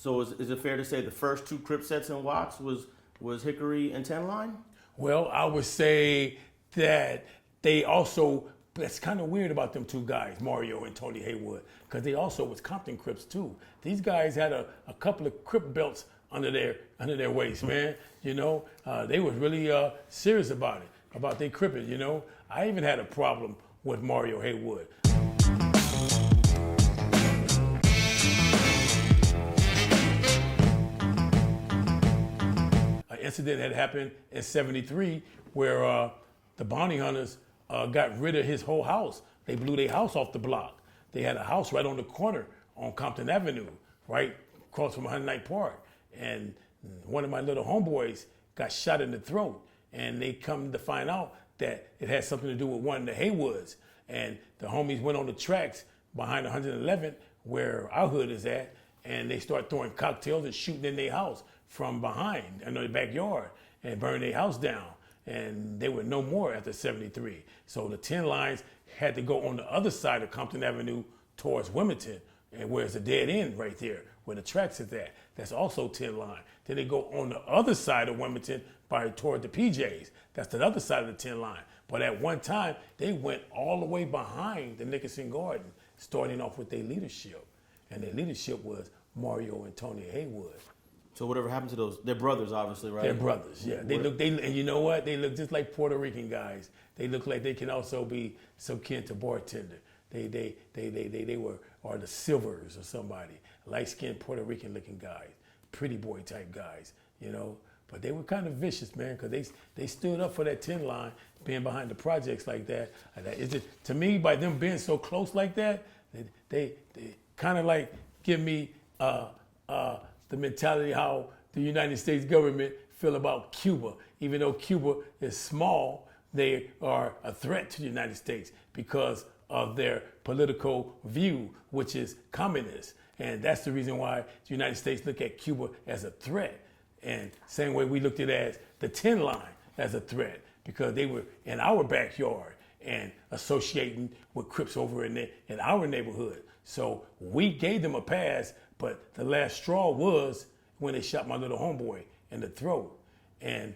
So is it fair to say the first two Crip sets in Watts was Hickory and 10 Line? Well, I would say that they also, that's kind of weird about them two guys, Mario and Tony Hayward, because they also was Compton Crips too. These guys had a couple of Crip belts under their waist, man. You know, they was really serious about it, about their cripping, you know. I even had a problem with Mario Haywood. An incident had happened in '73 where the bounty hunters got rid of his whole house. They blew their house off the block. They had a house right on the corner on Compton Avenue, right across from 109th Park. And one of my little homeboys got shot in the throat. And they come to find out that it had something to do with one of the Haywoods. And the homies went on the tracks behind 111th, where our hood is at, and they start throwing cocktails and shooting in their house from behind, in their backyard, and burn their house down. And they were no more after '73. So the 10 lines had to go on the other side of Compton Avenue towards Wilmington, and where it's a dead end right there, where the tracks is at. That's also 10 line. Then they go on the other side of Wilmington toward the PJs. That's the other side of the 10 line. But at one time, they went all the way behind the Nickerson Gardens, starting off with their leadership. And their leadership was Mario and Tony Hayward. So whatever happened to those, they're brothers, obviously, right? They're brothers, yeah. And you know what? They look just like Puerto Rican guys. They look like they can also be some kin to bartender. They were, or the Silvers or somebody, light-skinned Puerto Rican looking guys, pretty boy type guys, you know. But they were kind of vicious, man, because they stood up for that 10 line, being behind the projects like that. It's just, to me, by them being so close like that, they kind of like give me the mentality how the United States government feel about Cuba. Even though Cuba is small, they are a threat to the United States because of their political view, which is communist. And that's the reason why the United States look at Cuba as a threat. And same way we looked at it as the 10 line as a threat, because they were in our backyard and associating with Crips over in our neighborhood. So we gave them a pass, but the last straw was when they shot my little homeboy in the throat. And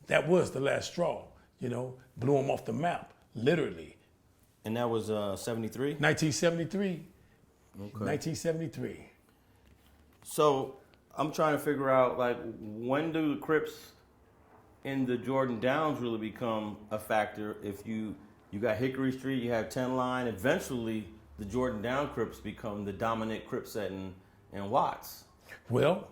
that was the last straw, you know, blew him off the map, literally. And that was 73? 1973. Okay. 1973. So I'm trying to figure out, like, when do the Crips in the Jordan Downs really become a factor? If you got Hickory Street, you have 10 line, eventually the Jordan Down Crips become the dominant Crip set in Watts. Well,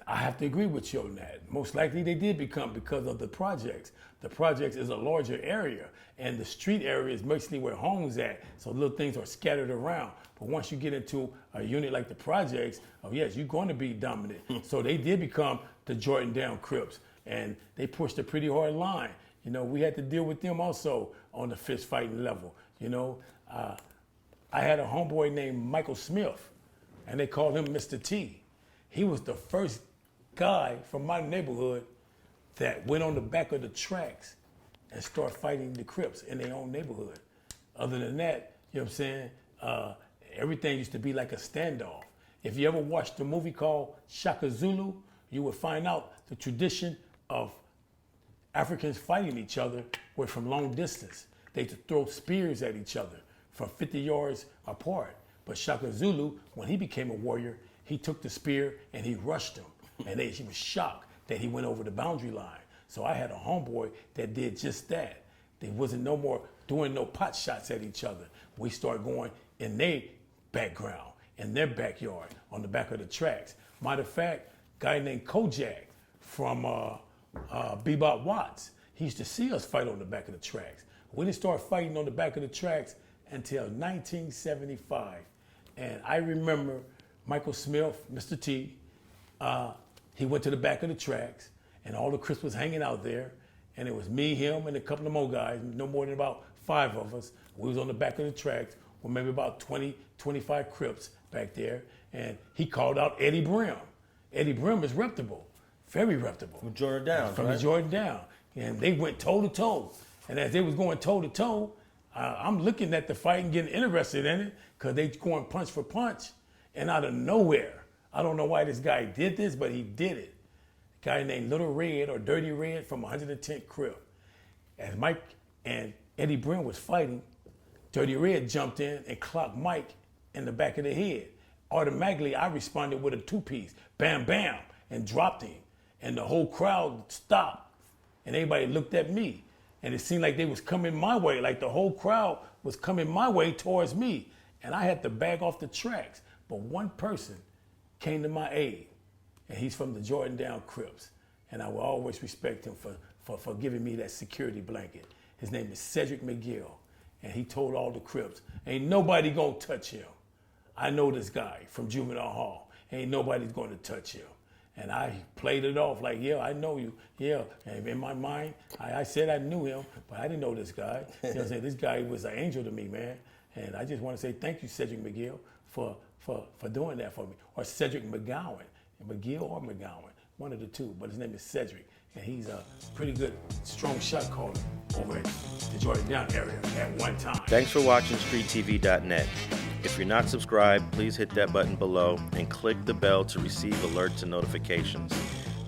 I have to agree with you on that. Most likely they did become because of the projects. The projects is a larger area, and the street area is mostly where homes at, so little things are scattered around. But once you get into a unit like the projects, oh yes, you're going to be dominant. So they did become the Jordan Down Crips, and they pushed a pretty hard line. You know, we had to deal with them also on the fist fighting level. You know, I had a homeboy named Michael Smith, and they called him Mr. T. He was the first guy from my neighborhood that went on the back of the tracks and started fighting the Crips in their own neighborhood. Other than that, you know what I'm saying, everything used to be like a standoff. If you ever watched the movie called Shaka Zulu, you would find out the tradition of Africans fighting each other was from long distance. They used to throw spears at each other from 50 yards apart. But Shaka Zulu, when he became a warrior, he took the spear and he rushed him. And he was shocked that he went over the boundary line. So I had a homeboy that did just that. There wasn't no more doing no pot shots at each other. We started going in their background, in their backyard, on the back of the tracks. Matter of fact, a guy named Kojak from Bebop Watts, he used to see us fight on the back of the tracks. We didn't start fighting on the back of the tracks until 1975. And I remember Michael Smith, Mr. T, he went to the back of the tracks, and all the Crips was hanging out there, and it was me, him, and a couple of more guys, no more than about 5 of us. We was on the back of the tracks with maybe about 20, 25 Crips back there, and he called out Eddie Brim. Eddie Brim is reputable, very reputable. From Jordan Downs, From right? the Jordan Down. And they went toe-to-toe. And as they was going toe-to-toe, I'm looking at the fight and getting interested in it, because they going punch for punch, and out of nowhere, I don't know why this guy did this, but he did it. A guy named Little Red or Dirty Red from 110th Crip. As Mike and Eddie Bryn was fighting, Dirty Red jumped in and clocked Mike in the back of the head. Automatically, I responded with a two-piece, bam, bam, and dropped him. And the whole crowd stopped, and everybody looked at me. And it seemed like they was coming my way, like the whole crowd was coming my way towards me. And I had to back off the tracks. But one person came to my aid, and he's from the Jordan Down Crips. And I will always respect him for giving me that security blanket. His name is Cedric McGill, and he told all the Crips, ain't nobody gonna touch him. I know this guy from Juvenile Hall. Ain't nobody's gonna touch him. And I played it off like, yeah, I know you. Yeah, and in my mind, I said I knew him, but I didn't know this guy. You know what I'm saying? This guy was an angel to me, man. And I just want to say thank you, Cedric McGill, for doing that for me. Or Cedric McGowan, McGill or McGowan, one of the two. But his name is Cedric, and he's a pretty good, strong shot caller over at the Jordan Down area at one time. Thanks for watching StreetTV.net. If you're not subscribed, please hit that button below and click the bell to receive alerts and notifications.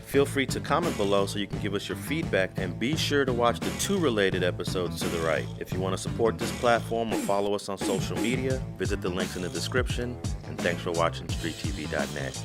Feel free to comment below so you can give us your feedback, and be sure to watch the 2 related episodes to the right. If you want to support this platform or follow us on social media, visit the links in the description, and thanks for watching StreetTV.net.